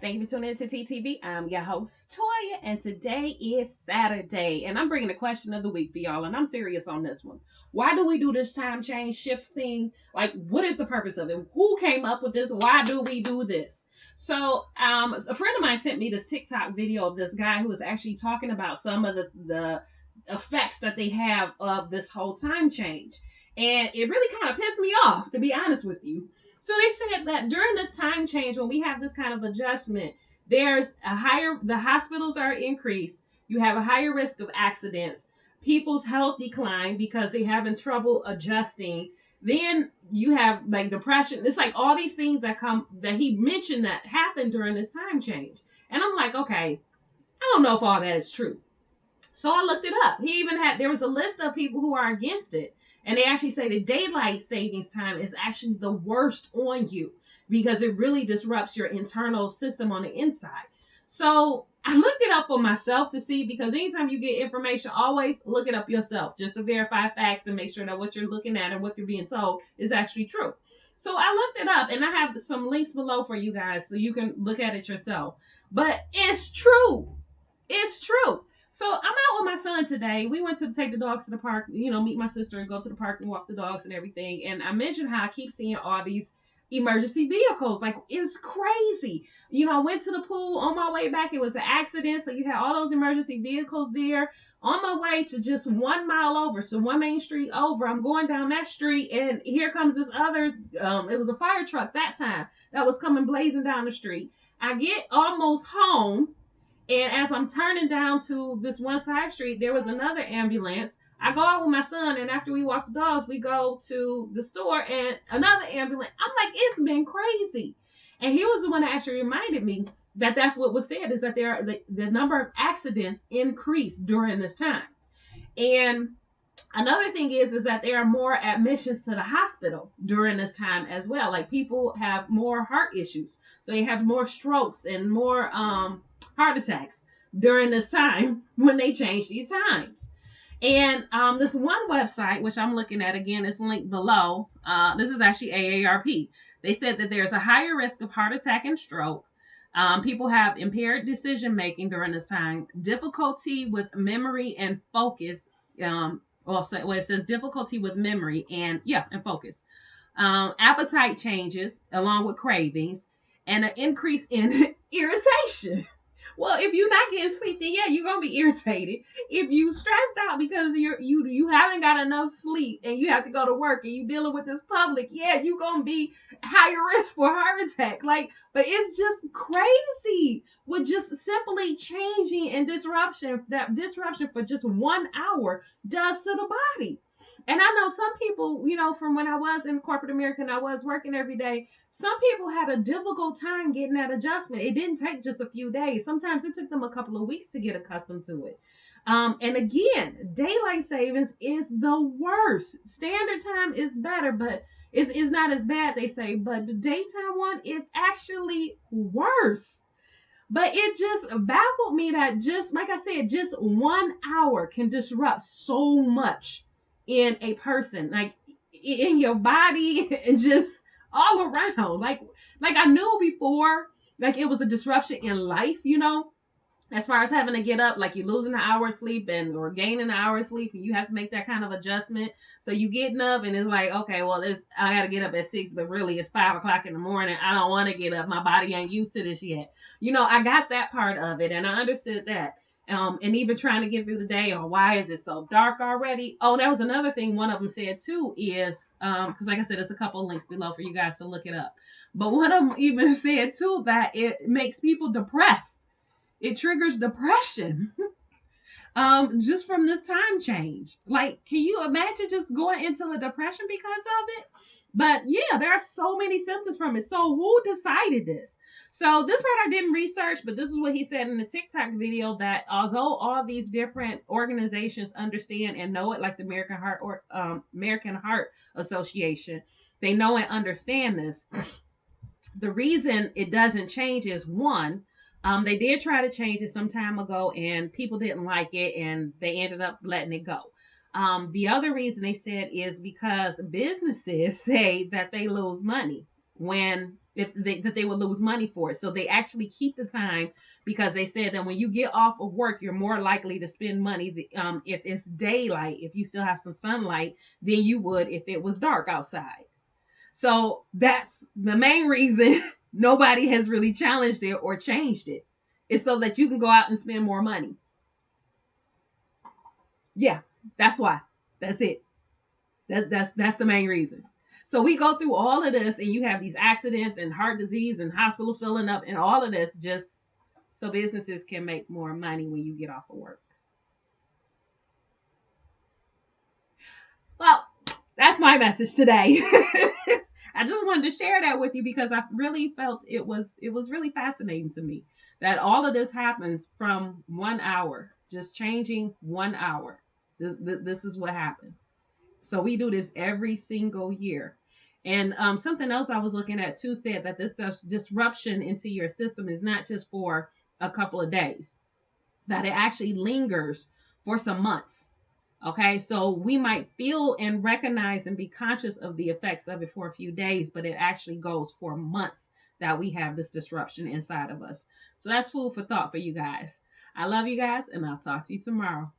Thank you for tuning in to TTV. I'm your host, Toya, and today is Saturday. And I'm bringing the question of the week for y'all, and I'm serious on this one. Why do we do this time change shift thing? Like, what is the purpose of it? Who came up with this? Why do we do this? So, a friend of mine sent me this TikTok video of this guy who was actually talking about some of the effects that they have of this whole time change. And it really kind of pissed me off, to be honest with you. So they said that during this time change, when we have this kind of adjustment, the hospitals are increased. You have a higher risk of accidents. People's health decline because they're having trouble adjusting. Then you have like depression. It's like all these things that he mentioned that happened during this time change. And I'm like, okay, I don't know if all that is true. So I looked it up. There was a list of people who are against it. And they actually say the daylight savings time is actually the worst on you because it really disrupts your internal system on the inside. So I looked it up for myself to see, because anytime you get information, always look it up yourself just to verify facts and make sure that what you're looking at and what you're being told is actually true. So I looked it up, and I have some links below for you guys so you can look at it yourself. But it's true. It's true. So I'm out with my son today. We went to take the dogs to the park, meet my sister and go to the park and walk the dogs and everything. And I mentioned how I keep seeing all these emergency vehicles. Like, it's crazy. I went to the pool on my way back. It was an accident. So you had all those emergency vehicles there. On my way to just 1 mile over, so one main street over, I'm going down that street, and here comes this other, it was a fire truck that time that was coming blazing down the street. I get almost home, and as I'm turning down to this one side street, there was another ambulance. I go out with my son, and after we walk the dogs, we go to the store, and another ambulance. I'm like, it's been crazy. And he was the one that actually reminded me that that's what was said, is that the number of accidents increased during this time. And another thing is that there are more admissions to the hospital during this time as well. Like, people have more heart issues, so they have more strokes and more heart attacks during this time when they change these times. And this one website, which I'm looking at again, is linked below. This is actually AARP. They said that there's a higher risk of heart attack and stroke. People have impaired decision making during this time, difficulty with memory and focus. It says difficulty with memory and focus. Appetite changes along with cravings, and an increase in irritation. Well, if you're not getting sleep, then you're gonna be irritated. If you stressed out because you haven't got enough sleep and you have to go to work and you dealing with this public, you're gonna be higher risk for heart attack. But it's just crazy with just simply changing and disruption. That disruption for just 1 hour does to the body. And I know some people, from when I was in corporate America and I was working every day, some people had a difficult time getting that adjustment. It didn't take just a few days. Sometimes it took them a couple of weeks to get accustomed to it. And again, daylight savings is the worst. Standard time is better, but it's not as bad, they say. But the daytime one is actually worse. But it just baffled me that, just like I said, just 1 hour can disrupt so much in a person, like in your body and just all around. Like I knew before, like it was a disruption in life, as far as having to get up, like you're losing an hour of sleep or gaining an hour of sleep, and you have to make that kind of adjustment. So you getting up and it's like, okay, well, I got to get up at 6, but really it's 5:00 in the morning. I don't want to get up. My body ain't used to this yet. I got that part of it, and I understood that. And even trying to get through the day, or why is it so dark already? Oh, that was another thing one of them said too, is because like I said, there's a couple of links below for you guys to look it up. But one of them even said too that it makes people depressed. It triggers depression. Just from this time change. Like, can you imagine just going into a depression because of it? But there are so many symptoms from it. So who decided this? So this part I didn't research, but this is what he said in the TikTok video, that although all these different organizations understand and know it, like the American Heart Association, they know and understand this. The reason it doesn't change is, one, they did try to change it some time ago and people didn't like it and they ended up letting it go. The other reason they said is because businesses say that they lose money when that they would lose money for it. So they actually keep the time because they said that when you get off of work, you're more likely to spend money if it's daylight, if you still have some sunlight, than you would if it was dark outside. So that's the main reason nobody has really challenged it or changed it. It's so that you can go out and spend more money. Yeah, that's why. That's it. That's the main reason. So we go through all of this, and you have these accidents and heart disease and hospital filling up, and all of this just so businesses can make more money when you get off of work. Well, that's my message today. I just wanted to share that with you because I really felt it was really fascinating to me that all of this happens from 1 hour, just changing 1 hour. This is what happens. So we do this every single year. And something else I was looking at too said that this disruption into your system is not just for a couple of days, that it actually lingers for some months. Okay, so we might feel and recognize and be conscious of the effects of it for a few days, but it actually goes for months that we have this disruption inside of us. So that's food for thought for you guys. I love you guys, and I'll talk to you tomorrow.